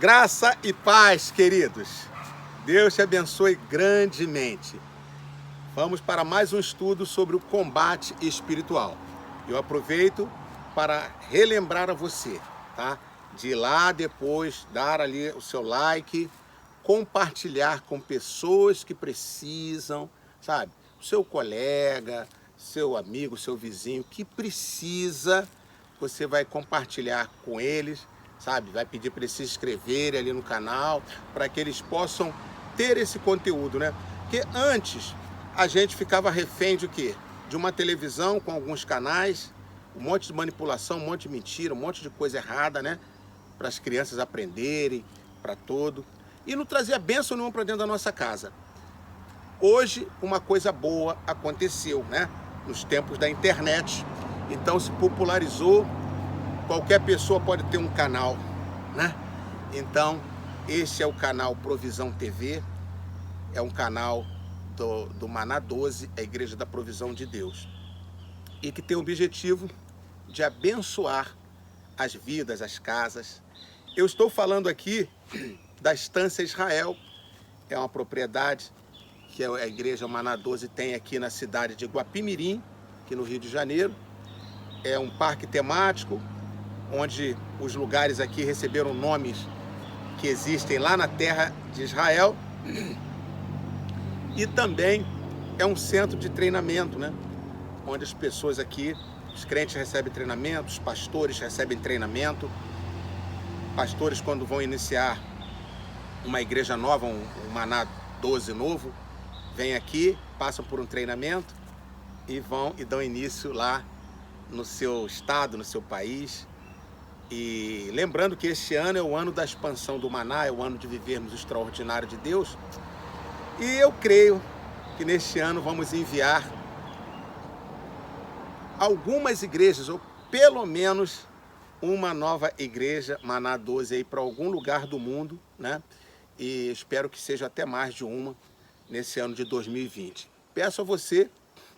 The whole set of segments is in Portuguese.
Graça e paz, queridos. Deus te abençoe grandemente. Vamos para mais um estudo sobre o combate espiritual. Eu aproveito para relembrar a você, tá? De ir lá depois, dar ali o seu like, compartilhar com pessoas que precisam, sabe? O seu colega, seu amigo, seu vizinho que precisa, você vai compartilhar com eles, sabe? Vai pedir para eles se inscreverem ali no canal, para que eles possam ter esse conteúdo, né? Porque antes a gente ficava refém de quê? De uma televisão com alguns canais, um monte de manipulação, um monte de mentira, um monte de coisa errada, né? Para as crianças aprenderem, para todo. E não trazia bênção nenhuma para dentro da nossa casa. Hoje, uma coisa boa aconteceu, né? Nos tempos da internet. Então se popularizou, qualquer pessoa pode ter um canal, né? Então, esse é o canal Provisão TV, é um canal do Maná 12, a Igreja da Provisão de Deus. E que tem o objetivo de abençoar as vidas, as casas. Eu estou falando aqui da Estância Israel, é uma propriedade que a Igreja Maná 12 tem aqui na cidade de Guapimirim, aqui no Rio de Janeiro. É um parque temático, onde os lugares aqui receberam nomes que existem lá na terra de Israel. E também é um centro de treinamento, né? Onde as pessoas aqui, os crentes recebem treinamento, os pastores recebem treinamento. Pastores, quando vão iniciar uma igreja nova, um Maná 12 novo, vêm aqui, passam por um treinamento e vão e dão início lá no seu estado, no seu país. E lembrando que este ano é o ano da expansão do Maná, é o ano de vivermos o extraordinário de Deus. E eu creio que neste ano vamos enviar algumas igrejas, ou pelo menos uma nova igreja Maná 12 aí para algum lugar do mundo, né? E espero que seja até mais de uma nesse ano de 2020. Peço a você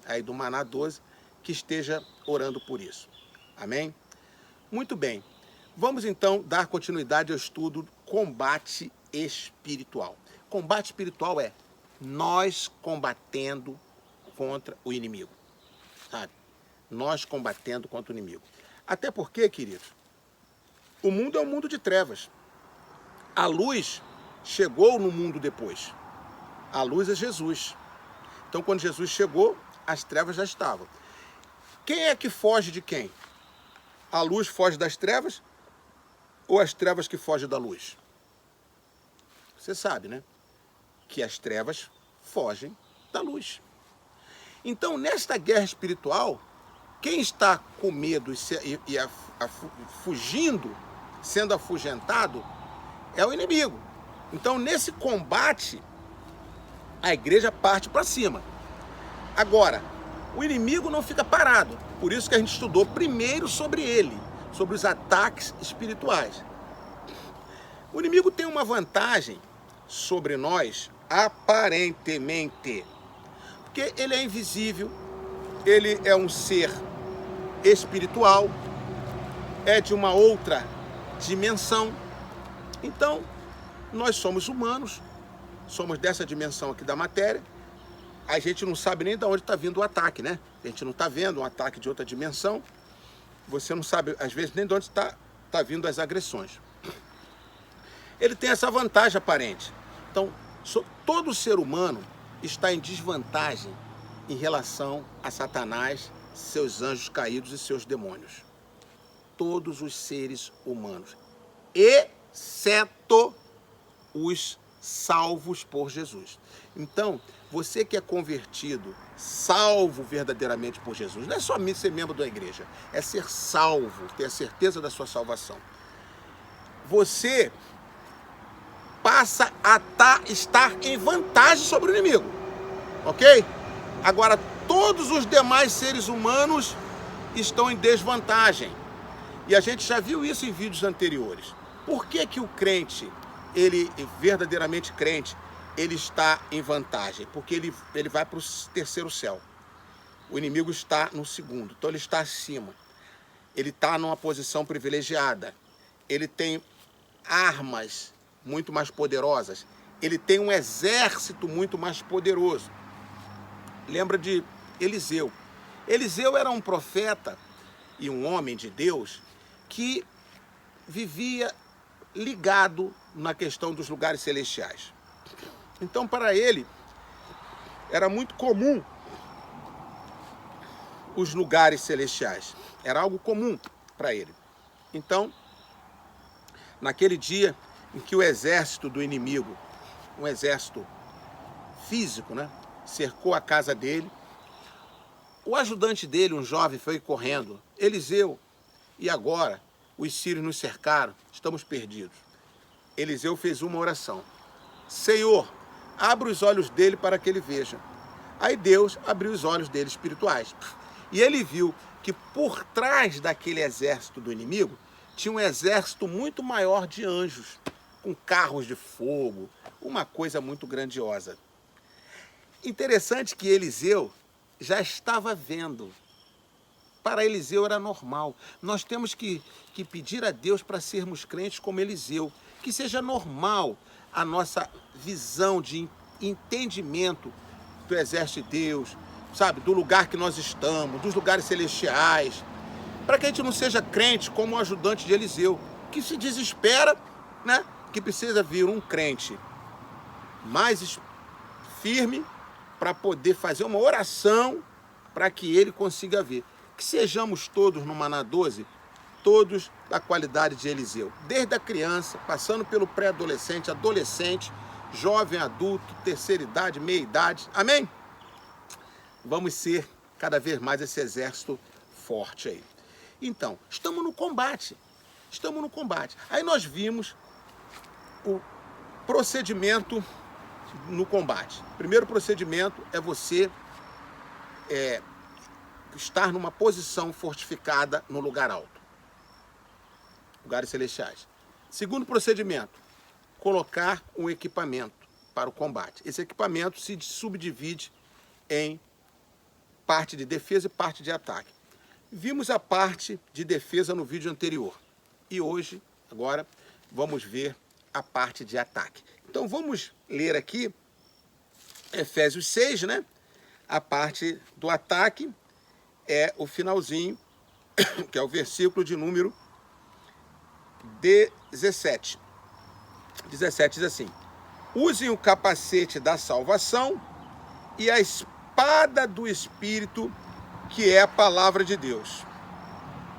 aí do Maná 12 que esteja orando por isso. Amém? Muito bem. Vamos então dar continuidade ao estudo do combate espiritual. Combate espiritual é nós combatendo contra o inimigo, sabe? Nós combatendo contra o inimigo. Até porque, queridos, o mundo é um mundo de trevas. A luz chegou no mundo depois. A luz é Jesus. Então, quando Jesus chegou, as trevas já estavam. Quem é que foge de quem? A luz foge das trevas ou as trevas que fogem da luz? Você sabe, né? Que as trevas fogem da luz. Então, nesta guerra espiritual, quem está com medo e fugindo, sendo afugentado, é o inimigo. Então, nesse combate, a igreja parte para cima. Agora, o inimigo não fica parado. Por isso que a gente estudou primeiro sobre ele, sobre os ataques espirituais. O inimigo tem uma vantagem sobre nós, aparentemente, porque ele é invisível, ele é um ser espiritual, é de uma outra dimensão. Então, nós somos humanos, somos dessa dimensão aqui da matéria, a gente não sabe nem de onde está vindo o ataque, né? A gente não está vendo um ataque de outra dimensão, você não sabe, às vezes, nem de onde está vindo as agressões. Ele tem essa vantagem aparente. Então, todo ser humano está em desvantagem em relação a Satanás, seus anjos caídos e seus demônios. Todos os seres humanos, exceto os salvos por Jesus. Então, você que é convertido, salvo verdadeiramente por Jesus, não é só ser membro da igreja, é ser salvo, ter a certeza da sua salvação. Você passa a estar em vantagem sobre o inimigo, ok? Agora, todos os demais seres humanos estão em desvantagem. E a gente já viu isso em vídeos anteriores. Por que que o crente, ele verdadeiramente crente, ele está em vantagem? Porque ele vai para o terceiro céu. O inimigo está no segundo, então ele está acima. Ele está numa posição privilegiada. Ele tem armas muito mais poderosas. Ele tem um exército muito mais poderoso. Lembra de Eliseu. Eliseu era um profeta e um homem de Deus que vivia ligado na questão dos lugares celestiais. Então, para ele, era muito comum os lugares celestiais. Era algo comum para ele. Então, naquele dia em que o exército do inimigo, um exército físico, né, cercou a casa dele, o ajudante dele, um jovem, foi correndo. Eliseu, e agora? Os sírios nos cercaram, estamos perdidos. Eliseu fez uma oração. Senhor, abre os olhos dele para que ele veja. Aí Deus abriu os olhos dele espirituais. E ele viu que por trás daquele exército do inimigo, tinha um exército muito maior de anjos, com carros de fogo, uma coisa muito grandiosa. Interessante que Eliseu já estava vendo. Para Eliseu era normal. Nós temos que pedir a Deus para sermos crentes como Eliseu. Que seja normal a nossa visão de entendimento do exército de Deus, sabe, do lugar que nós estamos, dos lugares celestiais. Para que a gente não seja crente como o ajudante de Eliseu, que se desespera, né? Que precisa vir um crente mais firme para poder fazer uma oração para que ele consiga ver. Que sejamos todos no Maná 12, todos da qualidade de Eliseu. Desde a criança, passando pelo pré-adolescente, adolescente, jovem, adulto, terceira idade, meia idade. Amém? Vamos ser cada vez mais esse exército forte aí. Então, estamos no combate. Estamos no combate. Aí nós vimos o procedimento no combate. O primeiro procedimento é você estar numa posição fortificada no lugar alto. Lugares celestiais. Segundo procedimento, colocar um equipamento para o combate. Esse equipamento se subdivide em parte de defesa e parte de ataque. Vimos a parte de defesa no vídeo anterior. E hoje, agora, vamos ver a parte de ataque. Então vamos ler aqui Efésios 6, né? A parte do ataque é o finalzinho, que é o versículo de número 17. 17 diz assim: usem o capacete da salvação e a espada do Espírito, que é a palavra de Deus.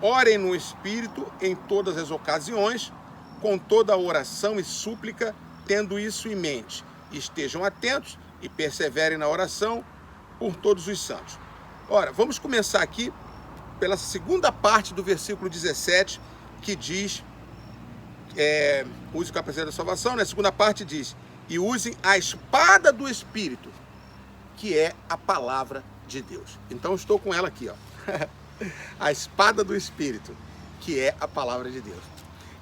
Orem no Espírito em todas as ocasiões, com toda a oração e súplica, tendo isso em mente. Estejam atentos e perseverem na oração por todos os santos. Ora, vamos começar aqui pela segunda parte do versículo 17, que diz, use o capacete da salvação, né? A segunda parte diz, e usem a espada do Espírito, que é a palavra de Deus. Então estou com ela aqui, ó. A espada do Espírito, que é a palavra de Deus.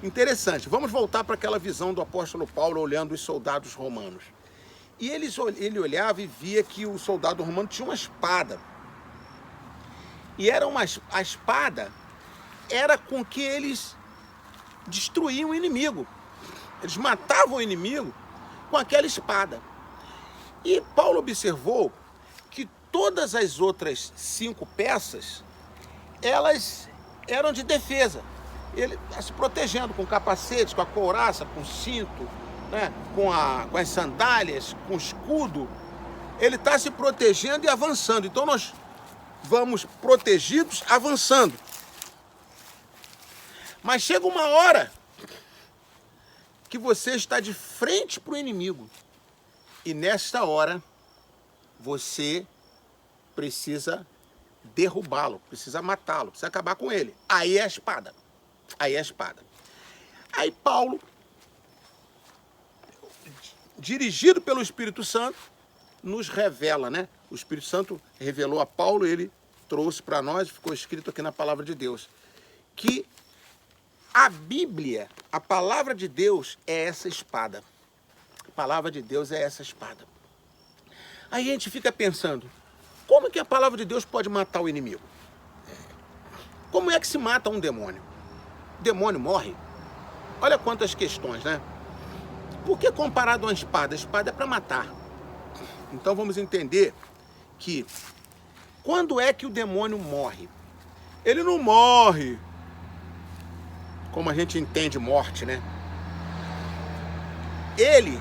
Interessante, vamos voltar para aquela visão do apóstolo Paulo olhando os soldados romanos. E ele olhava e via que o soldado romano tinha uma espada. E a espada era com que eles destruíam o inimigo. Eles matavam o inimigo com aquela espada. E Paulo observou que todas as outras 5 peças, elas eram de defesa. Ele está se protegendo com capacetes, com a couraça, com o cinto, né? com as sandálias, com o escudo. Ele está se protegendo e avançando. Então nós vamos protegidos avançando. Mas chega uma hora que você está de frente para o inimigo. E nesta hora você precisa derrubá-lo, precisa matá-lo, precisa acabar com ele. Aí é a espada. Aí é a espada. Aí Paulo, dirigido pelo Espírito Santo, nos revela, né? O Espírito Santo revelou a Paulo, ele trouxe para nós, ficou escrito aqui na palavra de Deus, que a Bíblia, a palavra de Deus é essa espada. A palavra de Deus é essa espada. Aí a gente fica pensando, como que a palavra de Deus pode matar o inimigo? Como é que se mata um demônio? O demônio morre? Olha quantas questões, né? Por que comparado a uma espada? A espada é para matar. Então vamos entender que quando é que o demônio morre? Ele não morre como a gente entende morte, né? Ele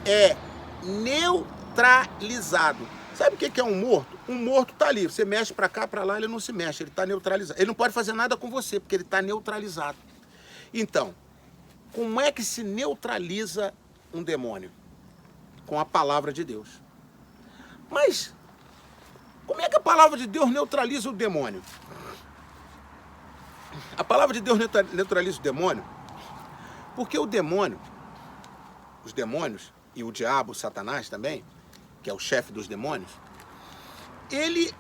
é neutralizado. Sabe o que é um morto? Um morto tá ali, você mexe para cá, para lá, ele não se mexe, ele tá neutralizado. Ele não pode fazer nada com você, porque ele tá neutralizado. Então, como é que se neutraliza um demônio? Com a palavra de Deus. Mas, como é que a palavra de Deus neutraliza o demônio? A palavra de Deus neutraliza o demônio porque o demônio, os demônios e o diabo, o Satanás também, que é o chefe dos demônios, eles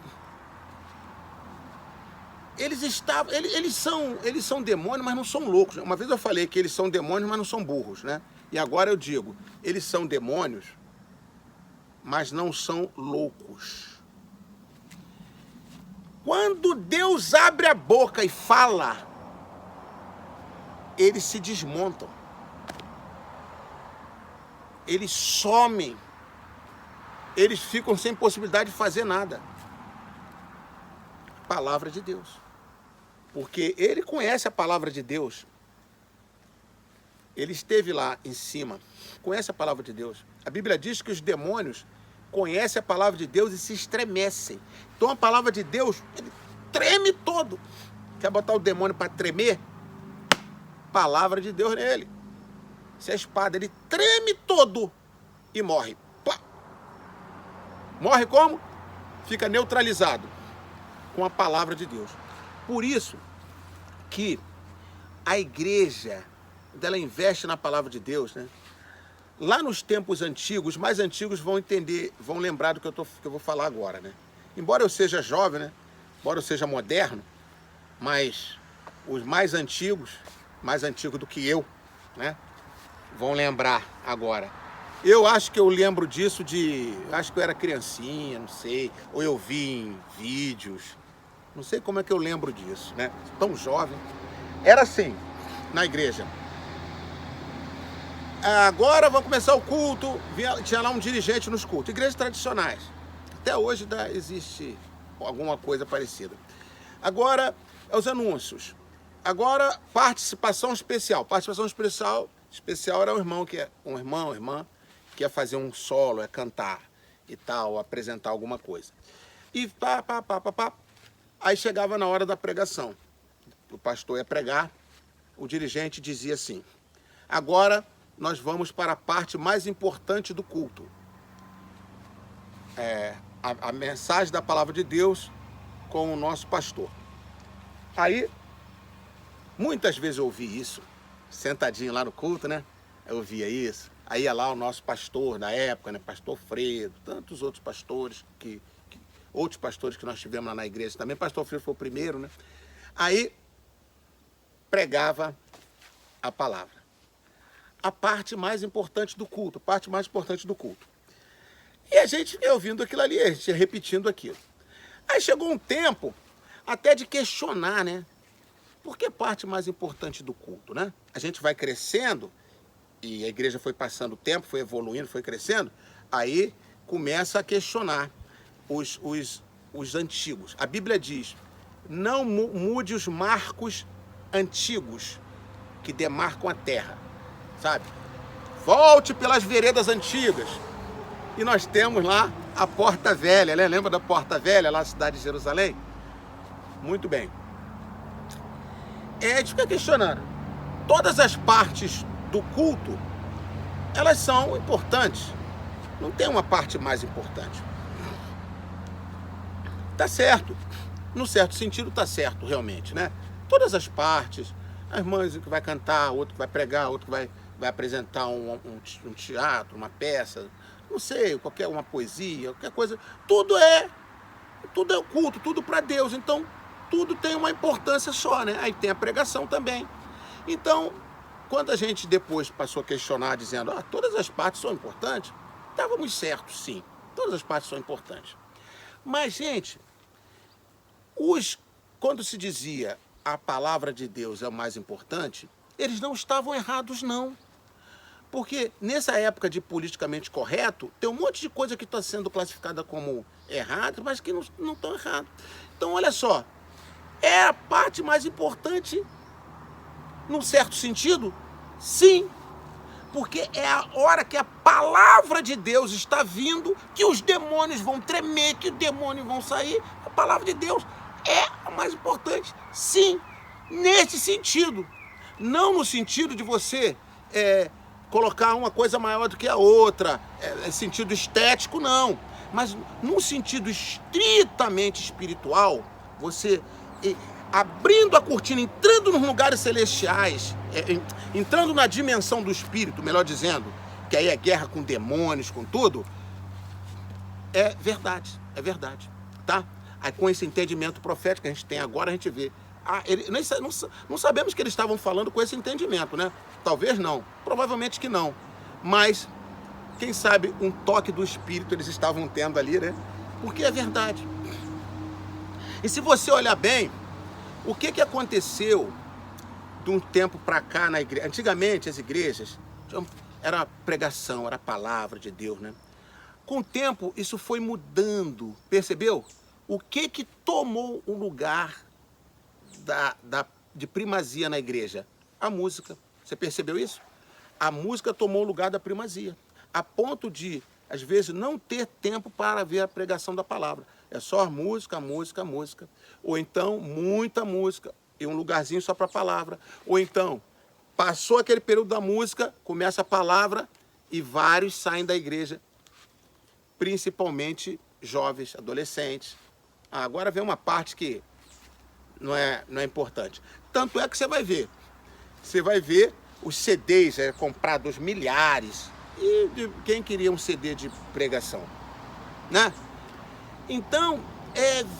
são demônios, mas não são loucos. Uma vez eu falei que eles são demônios, mas não são burros, né? E agora eu digo, eles são demônios, mas não são loucos. Quando Deus abre a boca e fala, eles se desmontam. Eles somem. Eles ficam sem possibilidade de fazer nada. Palavra de Deus. Porque ele conhece a palavra de Deus. Ele esteve lá em cima. Conhece a palavra de Deus. A Bíblia diz que os demônios conhecem a palavra de Deus e se estremecem. Então a palavra de Deus, ele treme todo. Quer botar o demônio para tremer? Palavra de Deus nele. Se a espada, ele treme todo e morre. Pá. Morre como? Fica neutralizado com a palavra de Deus. Por isso que a igreja, quando ela investe na palavra de Deus, né? Lá nos tempos antigos, os mais antigos vão entender, vão lembrar do que eu vou falar agora, né? Embora eu seja jovem, né? Embora eu seja moderno, mas os mais antigos do que eu, né? Vão lembrar agora. Eu acho que eu lembro disso acho que eu era criancinha, não sei, ou eu vi em vídeos, não sei como é que eu lembro disso, né? Tão jovem. Era assim, na igreja. Agora vamos começar o culto, tinha lá um dirigente nos cultos, igrejas tradicionais. Até hoje existe alguma coisa parecida. Agora, os anúncios. Agora, participação especial. Participação especial era um irmão, irmã, que ia fazer um solo, ia cantar e tal, apresentar alguma coisa. E pá. Aí chegava na hora da pregação. O pastor ia pregar, o dirigente dizia assim: agora nós vamos para a parte mais importante do culto. A mensagem da palavra de Deus com o nosso pastor. Aí, muitas vezes eu ouvi isso, sentadinho lá no culto, né? Eu ouvia isso. Aí ia lá o nosso pastor da época, né? Pastor Fredo, tantos outros pastores outros pastores que nós tivemos lá na igreja também. Pastor Fredo foi o primeiro, né? Aí pregava a palavra. A parte mais importante do culto, E a gente ia ouvindo aquilo ali, a gente ia repetindo aquilo. Aí chegou um tempo até de questionar, né? Por que parte mais importante do culto, né? A gente vai crescendo e a igreja foi passando o tempo, foi evoluindo, foi crescendo, aí começa a questionar os antigos. A Bíblia diz: não mude os marcos antigos que demarcam a terra, sabe? Volte pelas veredas antigas. E nós temos lá a Porta Velha, né? Lembra da Porta Velha, lá na cidade de Jerusalém? Muito bem. A gente fica questionando. Todas as partes do culto, elas são importantes. Não tem uma parte mais importante. Tá certo. No certo sentido, tá certo, realmente, né? Todas as partes. A irmã que vai cantar, outro que vai pregar, outro que vai apresentar um teatro, uma peça, não sei, uma poesia, qualquer coisa. Tudo é culto, tudo para Deus. Então, tudo tem uma importância só, né? Aí tem a pregação também. Então, quando a gente depois passou a questionar, dizendo, todas as partes são importantes, estávamos certos, sim. Todas as partes são importantes. Mas, gente, quando se dizia a palavra de Deus é o mais importante, eles não estavam errados, não. Porque nessa época de politicamente correto, tem um monte de coisa que está sendo classificada como errada, mas que não estão erradas. Então, olha só, é a parte mais importante, num certo sentido? Sim, porque é a hora que a palavra de Deus está vindo, que os demônios vão tremer, que os demônios vão sair. A palavra de Deus é a mais importante. Sim, nesse sentido. Não no sentido de você colocar uma coisa maior do que a outra, sentido estético, não. Mas num sentido estritamente espiritual, você abrindo a cortina, entrando nos lugares celestiais, entrando na dimensão do espírito, melhor dizendo, que aí é guerra com demônios, com tudo, é verdade, tá? Aí com esse entendimento profético que a gente tem agora, a gente vê. Não sabemos que eles estavam falando com esse entendimento, né? Talvez não, provavelmente que não. Mas, quem sabe, um toque do Espírito eles estavam tendo ali, né? Porque é verdade. E se você olhar bem, o que aconteceu de um tempo para cá na igreja? Antigamente, as igrejas, era pregação, era a palavra de Deus, né? Com o tempo, isso foi mudando, percebeu? O que tomou o lugar de primazia na igreja? A música. Você percebeu isso? A música tomou o lugar da primazia, a ponto de, às vezes, não ter tempo para ver a pregação da palavra. É só música. Ou então, muita música e um lugarzinho só para a palavra. Ou então, passou aquele período da música, começa a palavra e vários saem da igreja, principalmente jovens, adolescentes. Agora vem uma parte que não é importante. Tanto é que você vai ver os CDs comprados milhares. E quem queria um CD de pregação, né? Então,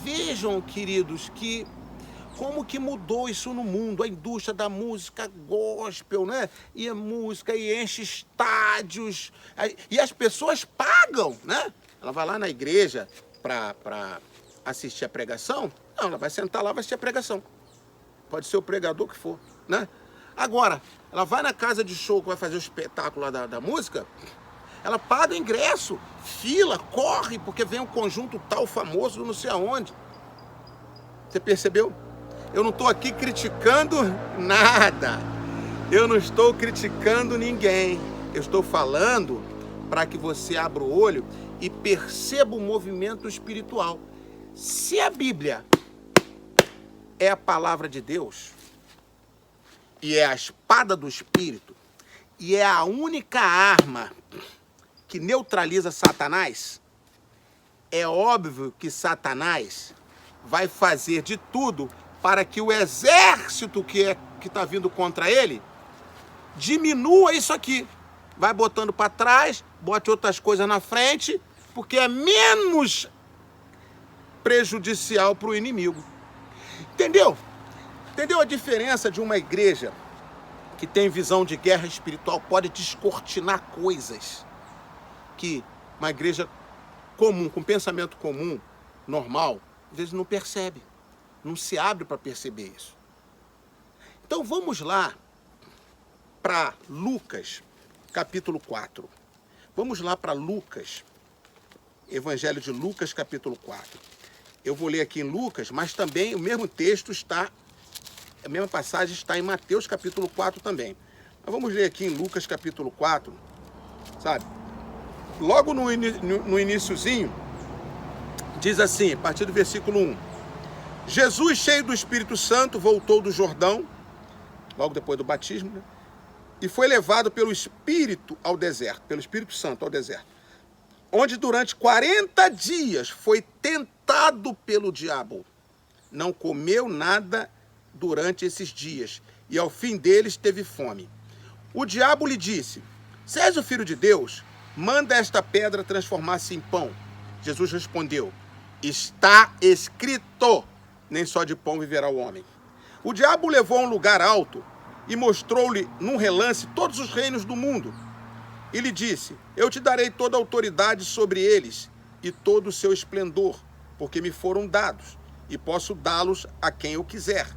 vejam, queridos, que como que mudou isso no mundo, a indústria da música gospel, né? E a música, e enche estádios, e as pessoas pagam, né? Ela vai lá na igreja para assistir a pregação. Não, ela vai sentar lá, vai assistir a pregação. Pode ser o pregador que for, né? Agora, ela vai na casa de show que vai fazer o espetáculo lá da música, ela paga ingresso, fila, corre, porque vem um conjunto tal famoso, não sei aonde. Você percebeu? Eu não estou aqui criticando nada. Eu não estou criticando ninguém. Eu estou falando para que você abra o olho e perceba o movimento espiritual. Se a Bíblia é a palavra de Deus, e é a espada do Espírito, e é a única arma que neutraliza Satanás, é óbvio que Satanás vai fazer de tudo para que o exército que está vindo contra ele diminua isso aqui. Vai botando para trás, bote outras coisas na frente, porque é menos prejudicial para o inimigo. Entendeu? Entendeu a diferença de uma igreja que tem visão de guerra espiritual, pode descortinar coisas que uma igreja comum, com pensamento comum, normal, às vezes não percebe, não se abre para perceber isso. Então vamos lá para Lucas, capítulo 4. Vamos lá para Lucas, Evangelho de Lucas, capítulo 4. Eu vou ler aqui em Lucas, mas também o mesmo texto está, a mesma passagem está em Mateus, capítulo 4 também. Mas vamos ler aqui em Lucas, capítulo 4, sabe? Logo no iniciozinho, diz assim, a partir do versículo 1. Jesus, cheio do Espírito Santo, voltou do Jordão, logo depois do batismo, né? E foi levado pelo Espírito ao deserto, pelo Espírito Santo ao deserto, onde durante 40 dias foi tentado pelo diabo. Não comeu nada durante esses dias, e ao fim deles teve fome. O diabo lhe disse: se és o filho de Deus, manda esta pedra transformar-se em pão. Jesus respondeu: está escrito, nem só de pão viverá o homem. O diabo o levou a um lugar alto e mostrou-lhe num relance todos os reinos do mundo. E lhe disse: eu te darei toda a autoridade sobre eles e todo o seu esplendor, porque me foram dados, e posso dá-los a quem eu quiser.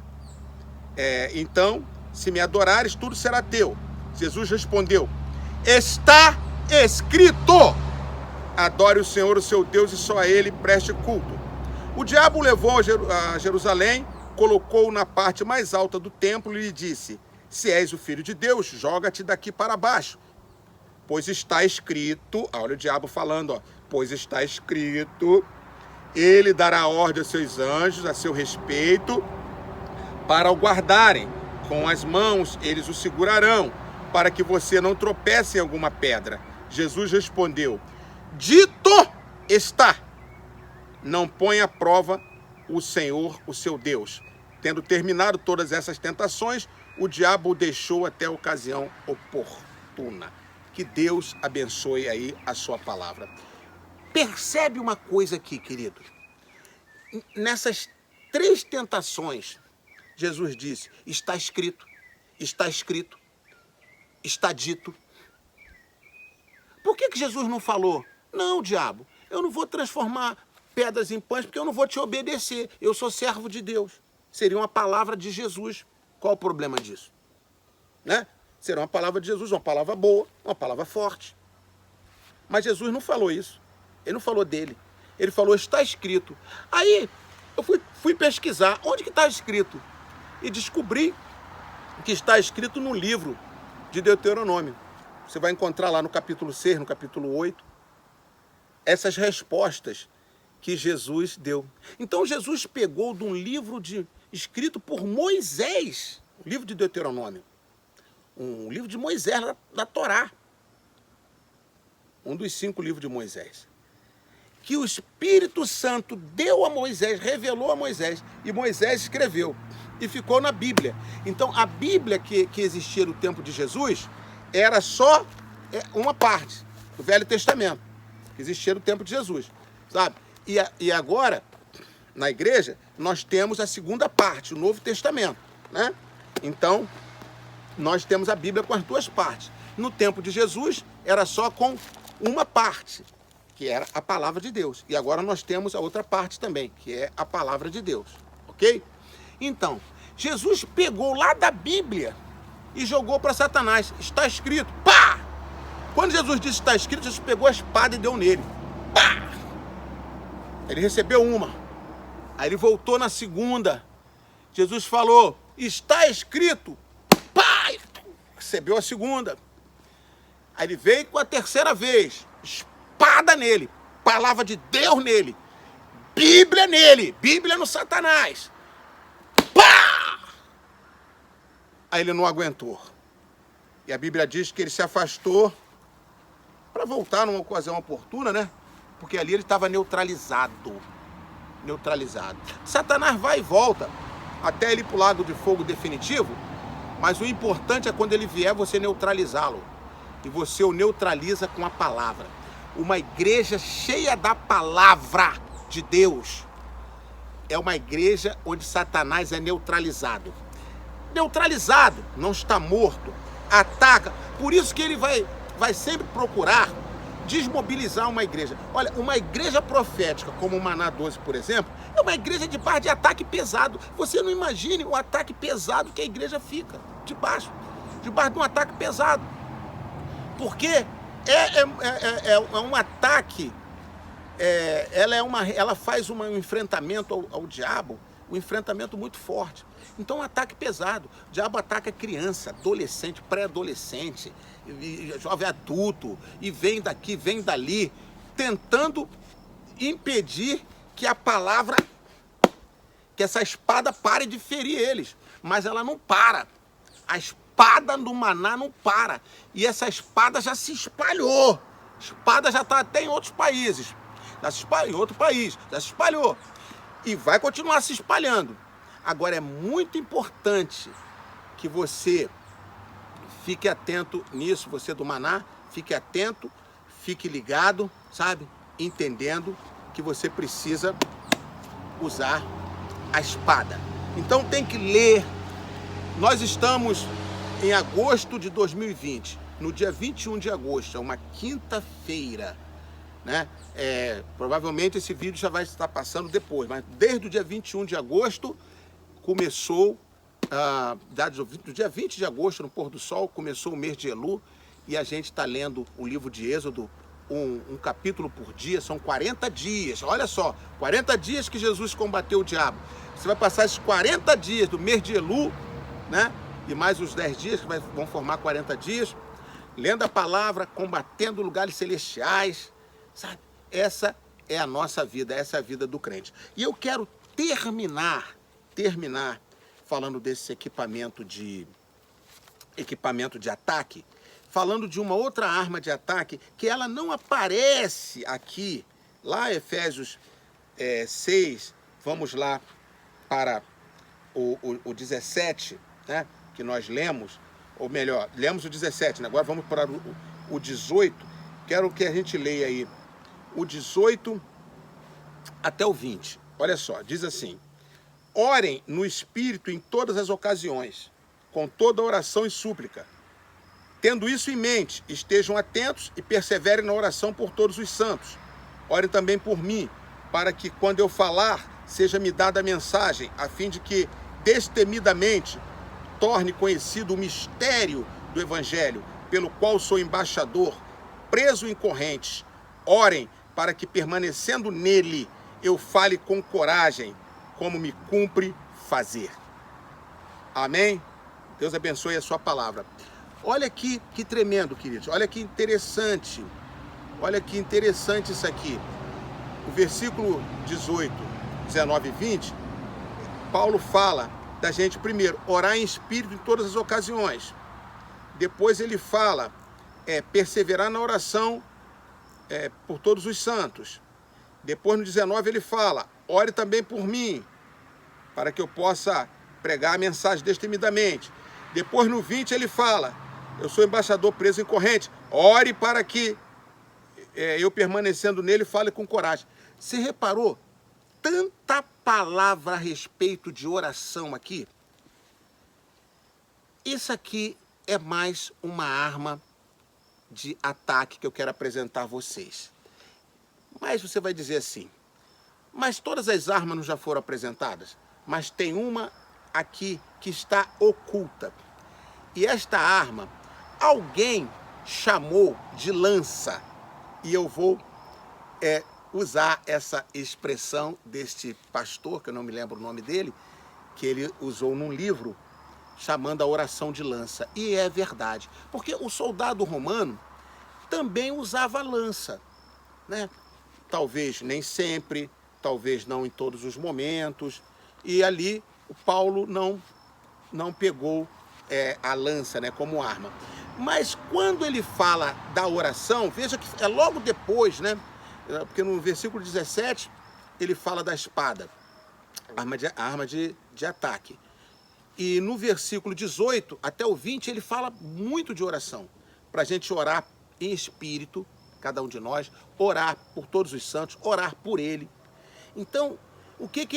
Então, se me adorares, tudo será teu. Jesus respondeu: Está escrito: adore o Senhor, o seu Deus, e só a Ele preste culto. O diabo o levou a Jerusalém, colocou-o na parte mais alta do templo e lhe disse: se és o Filho de Deus, joga-te daqui para baixo. Pois está escrito, olha o diabo falando, pois está escrito, ele dará ordem aos seus anjos a seu respeito, para o guardarem. Com as mãos eles o segurarão, para que você não tropece em alguma pedra. Jesus respondeu: dito está, não põe à prova o Senhor, o seu Deus. Tendo terminado todas essas tentações, o diabo o deixou até a ocasião oportuna. Que Deus abençoe aí a sua palavra. Percebe uma coisa aqui, querido? Nessas 3 tentações, Jesus disse: está escrito, está escrito, está dito. Por que Jesus não falou: não, diabo, eu não vou transformar pedras em pães porque eu não vou te obedecer, eu sou servo de Deus? Seria uma palavra de Jesus. Qual o problema disso? Né? Será uma palavra de Jesus, uma palavra boa, uma palavra forte. Mas Jesus não falou isso. Ele não falou dele. Ele falou: está escrito. Aí eu fui pesquisar onde que está escrito. E descobri que está escrito no livro de Deuteronômio. Você vai encontrar lá no capítulo 6, no capítulo 8, essas respostas que Jesus deu. Então Jesus pegou de um livro escrito por Moisés, o livro de Deuteronômio, um livro de Moisés, da Torá, um dos 5 livros de Moisés, que o Espírito Santo deu a Moisés, revelou a Moisés, e Moisés escreveu, e ficou na Bíblia. Então a Bíblia que existia no tempo de Jesus era só uma parte do Velho Testamento, que existia no tempo de Jesus, sabe? E agora, na igreja, nós temos a segunda parte, o Novo Testamento, né? Então, nós temos a Bíblia com as 2 partes. No tempo de Jesus, era só com uma parte, que era a palavra de Deus. E agora nós temos a outra parte também, que é a palavra de Deus, ok? Então, Jesus pegou lá da Bíblia e jogou para Satanás. Está escrito, pá! Quando Jesus disse está escrito, Jesus pegou a espada e deu nele. Pá! Ele recebeu uma. Aí ele voltou na segunda. Jesus falou, está escrito, pá! Recebeu a segunda. Aí ele veio com a terceira vez. Espada nele. Palavra de Deus nele. Bíblia nele. Bíblia no Satanás. Pá! Aí ele não aguentou. E a Bíblia diz que ele se afastou para voltar numa ocasião oportuna, né? Porque ali ele estava neutralizado. Neutralizado. Satanás vai e volta até ele ir para o lago de fogo definitivo, mas o importante é quando ele vier você neutralizá-lo. E você o neutraliza com a palavra. Uma igreja cheia da palavra de Deus é uma igreja onde Satanás é neutralizado. Neutralizado, não está morto, ataca. Por isso que ele vai sempre procurar desmobilizar uma igreja. Olha, uma igreja profética como o Maná 12, por exemplo, é uma igreja debaixo de ataque pesado. Você não imagine o ataque pesado que a igreja fica debaixo de um ataque pesado. Porque é um ataque, ela faz um enfrentamento ao diabo, um enfrentamento muito forte. Então, um ataque pesado. O diabo ataca criança, adolescente, pré-adolescente, jovem adulto, e vem daqui, vem dali, tentando impedir que a palavra, que essa espada pare de ferir eles. Mas ela não para. A espada do Maná não para. E essa espada já se espalhou. A espada já está até em outros países. Já se espalhou em outro país, já se espalhou. E vai continuar se espalhando. Agora, é muito importante que você fique atento nisso, você do Maná, fique atento, fique ligado, sabe? Entendendo que você precisa usar a espada. Então tem que ler. Nós estamos em agosto de 2020, no dia 21 de agosto, é uma quinta-feira, né? Provavelmente esse vídeo já vai estar passando depois, mas desde o dia 21 de agosto começou, do dia 20 de agosto, no pôr do sol, começou o mês de Elu, e a gente está lendo o livro de Êxodo, um capítulo por dia, são 40 dias. Olha só, 40 dias que Jesus combateu o diabo. Você vai passar esses 40 dias do mês de Elu, né? E mais os 10 dias que vão formar 40 dias, lendo a palavra, combatendo lugares celestiais, sabe? Essa é a nossa vida, essa é a vida do crente. E eu quero terminar falando desse equipamento de ataque, falando de uma outra arma de ataque que ela não aparece aqui, lá em Efésios 6, vamos lá para o 17, né, que nós lemos, ou melhor, lemos o 17, né, agora vamos para o 18, quero que a gente leia aí o 18 até o 20, olha só, diz assim: orem no Espírito em todas as ocasiões, com toda oração e súplica. Tendo isso em mente, estejam atentos e perseverem na oração por todos os santos. Orem também por mim, para que, quando eu falar, seja-me dada a mensagem, a fim de que, destemidamente, torne conhecido o mistério do Evangelho, pelo qual sou embaixador, preso em correntes. Orem para que, permanecendo nele, eu fale com coragem, como me cumpre fazer. Amém? Deus abençoe a sua palavra. Olha aqui que tremendo, queridos. Olha que interessante. Olha que interessante isso aqui. O versículo 18, 19 e 20, Paulo fala da gente, primeiro, orar em espírito em todas as ocasiões. Depois ele fala, perseverar na oração por todos os santos. Depois no 19 ele fala, ore também por mim, para que eu possa pregar a mensagem destemidamente. Depois no 20 ele fala, eu sou embaixador preso em corrente, ore para que eu permanecendo nele fale com coragem. Você reparou tanta palavra a respeito de oração aqui? Isso aqui é mais uma arma de ataque que eu quero apresentar a vocês. Mas você vai dizer assim, mas todas as armas não já foram apresentadas? Mas tem uma aqui que está oculta. E esta arma, alguém chamou de lança. E eu vou usar essa expressão deste pastor, que eu não me lembro o nome dele, que ele usou num livro, chamando a oração de lança. E é verdade, porque o soldado romano também usava lança, né? Talvez nem sempre, talvez não em todos os momentos. E ali o Paulo não pegou a lança, né, como arma. Mas quando ele fala da oração, veja que é logo depois, né? Porque no versículo 17 ele fala da espada, arma de ataque. E no versículo 18 até o 20 ele fala muito de oração, para a gente orar em espírito, cada um de nós, orar por todos os santos, orar por ele. Então, o que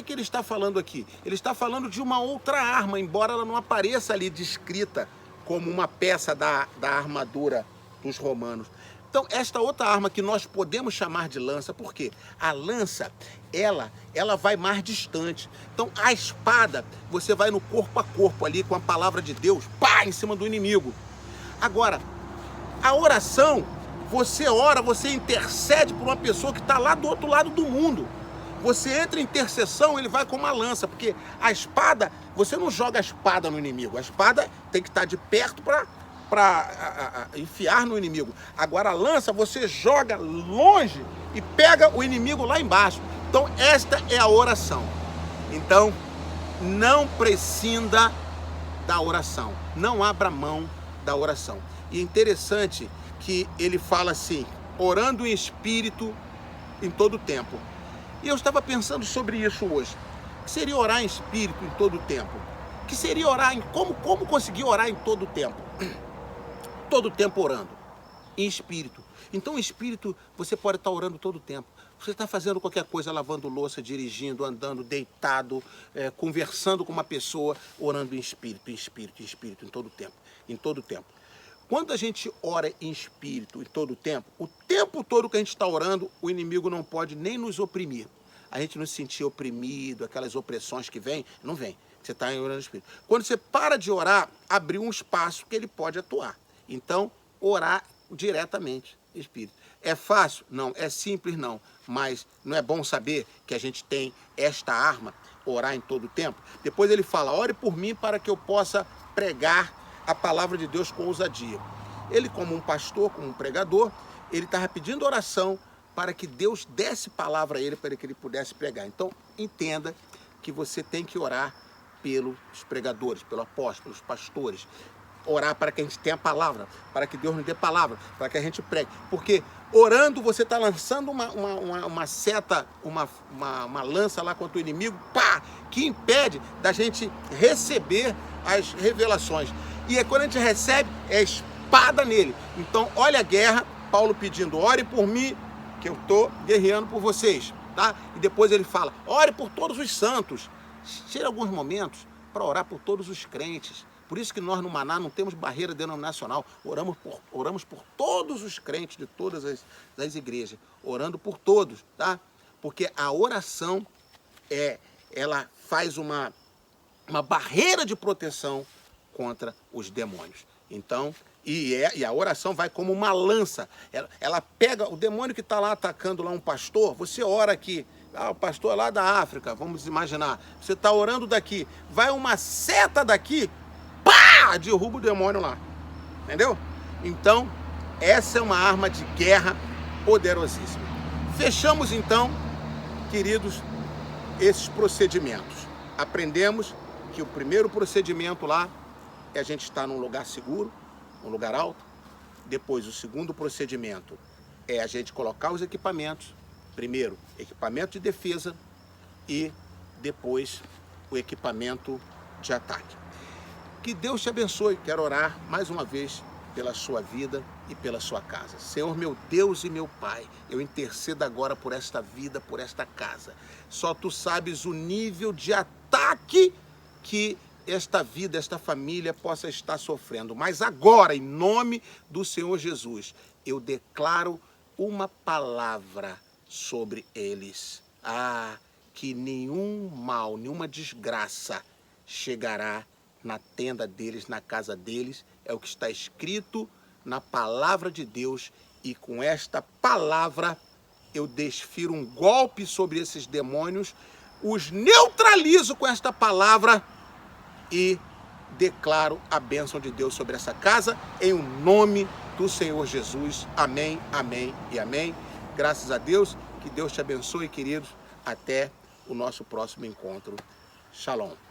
ele está falando aqui? Ele está falando de uma outra arma, embora ela não apareça ali descrita como uma peça da armadura dos romanos. Então, esta outra arma que nós podemos chamar de lança, por quê? A lança, ela vai mais distante. Então, a espada, você vai no corpo a corpo ali com a palavra de Deus, pá, em cima do inimigo. Agora, a oração, você ora, você intercede por uma pessoa que está lá do outro lado do mundo. Você entra em intercessão, ele vai com uma lança, porque a espada, você não joga a espada no inimigo. A espada tem que estar de perto para enfiar no inimigo. Agora a lança você joga longe e pega o inimigo lá embaixo. Então esta é a oração. Então não prescinda da oração. Não abra mão da oração. E é interessante que ele fala assim, orando em espírito em todo o tempo. E eu estava pensando sobre isso hoje. O que seria orar em espírito em todo o tempo? O que seria orar em... Como conseguir orar em todo o tempo? Todo o tempo orando. Em espírito. Então, em espírito, você pode estar orando todo o tempo. Você está fazendo qualquer coisa, lavando louça, dirigindo, andando, deitado, conversando com uma pessoa, orando em espírito, em todo o tempo. Em todo o tempo. Quando a gente ora em espírito em todo o tempo todo que a gente está orando, o inimigo não pode nem nos oprimir. A gente não se sentir oprimido, aquelas opressões que vêm, não vem. Você está orando em espírito. Quando você para de orar, abriu um espaço que ele pode atuar. Então, orar diretamente em espírito. É fácil? Não. É simples? Não. Mas não é bom saber que a gente tem esta arma, orar em todo o tempo? Depois ele fala, ore por mim para que eu possa pregar a palavra de Deus com ousadia. Ele, como um pastor, como um pregador, ele estava pedindo oração para que Deus desse palavra a ele, para que ele pudesse pregar. Então, entenda que você tem que orar pelos pregadores, pelos apóstolos, pelos pastores. Orar para que a gente tenha a palavra, para que Deus nos dê palavra, para que a gente pregue. Porque orando você está lançando uma seta, uma lança lá contra o inimigo, pá, que impede da gente receber as revelações. E é quando a gente recebe, é espada nele. Então, olha a guerra, Paulo pedindo, ore por mim, que eu estou guerreando por vocês, tá? E depois ele fala, ore por todos os santos. Tira alguns momentos para orar por todos os crentes. Por isso que nós no Maná não temos barreira denominacional. Oramos por todos os crentes de todas as igrejas. Orando por todos, tá? Porque a oração, ela faz uma barreira de proteção contra os demônios. Então, e a oração vai como uma lança. Ela pega o demônio que está lá atacando lá um pastor, você ora aqui. O pastor lá da África, vamos imaginar. Você está orando daqui, vai uma seta daqui, pá, derruba o demônio lá. Entendeu? Então, essa é uma arma de guerra poderosíssima. Fechamos então, queridos, esses procedimentos. Aprendemos que o primeiro procedimento lá é a gente estar num lugar seguro, num lugar alto. Depois, o segundo procedimento é a gente colocar os equipamentos. Primeiro, equipamento de defesa e depois o equipamento de ataque. Que Deus te abençoe. Quero orar mais uma vez pela sua vida e pela sua casa. Senhor, meu Deus e meu Pai, eu intercedo agora por esta vida, por esta casa. Só Tu sabes o nível de ataque que esta vida, esta família possa estar sofrendo. Mas agora, em nome do Senhor Jesus, eu declaro uma palavra sobre eles. Que nenhum mal, nenhuma desgraça chegará na tenda deles, na casa deles. É o que está escrito na palavra de Deus. E com esta palavra eu desfiro um golpe sobre esses demônios, os neutralizo com esta palavra e declaro a bênção de Deus sobre essa casa, em o nome do Senhor Jesus. Amém, amém e amém. Graças a Deus, que Deus te abençoe, queridos. Até o nosso próximo encontro. Shalom.